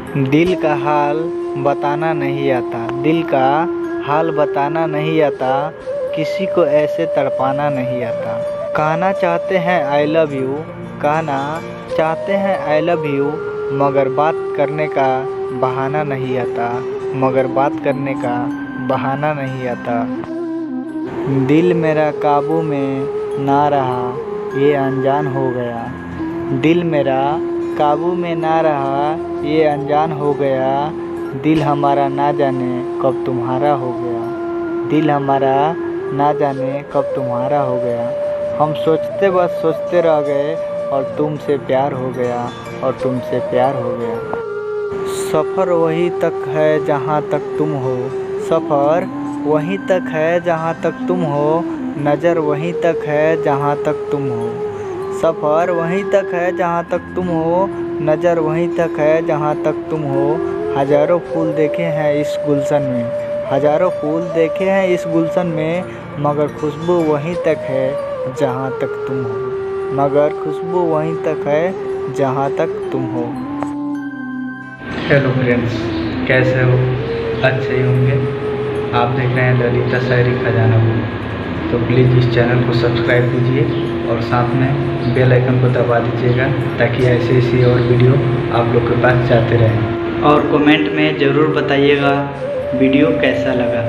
दिल का हाल बताना नहीं आता, दिल का हाल बताना नहीं आता, किसी को ऐसे तड़पाना नहीं आता। कहना चाहते हैं आई लव यू, कहना चाहते हैं आई लव यू, मगर बात करने का बहाना नहीं आता, मगर बात करने का बहाना नहीं आता। दिल मेरा काबू में ना रहा, ये अनजान हो गया। दिल मेरा काबू में ना रहा, ये अनजान हो गया। दिल हमारा ना जाने कब तुम्हारा हो गया, दिल हमारा ना जाने कब तुम्हारा हो गया। हम सोचते बस सोचते रह गए और तुमसे प्यार हो गया, और तुमसे प्यार हो गया। सफ़र वहीं तक है जहाँ तक तुम हो, सफ़र वहीं तक है जहाँ तक तुम हो, नज़र वहीं तक है जहाँ तक तुम हो। सफ़र वहीं तक है जहाँ तक तुम हो, नज़र वहीं तक है जहाँ तक तुम हो। हज़ारों फूल देखे हैं इस गुलशन में, हज़ारों फूल देखे हैं इस गुलशन में, मगर खुशबू वहीं तक है जहाँ तक तुम हो, मगर खुशबू वहीं तक है जहाँ तक तुम हो। हेलो फ्रेंड्स, कैसे हो? अच्छे ही होंगे। आप देख रहे हैं ललिता शायरी खजाना को, तो प्लीज़ इस चैनल को सब्सक्राइब कीजिए और साथ में बेल आइकन को दबा दीजिएगा, ताकि ऐसे और वीडियो आप लोग के पास जाते रहें। और कमेंट में ज़रूर बताइएगा वीडियो कैसा लगा।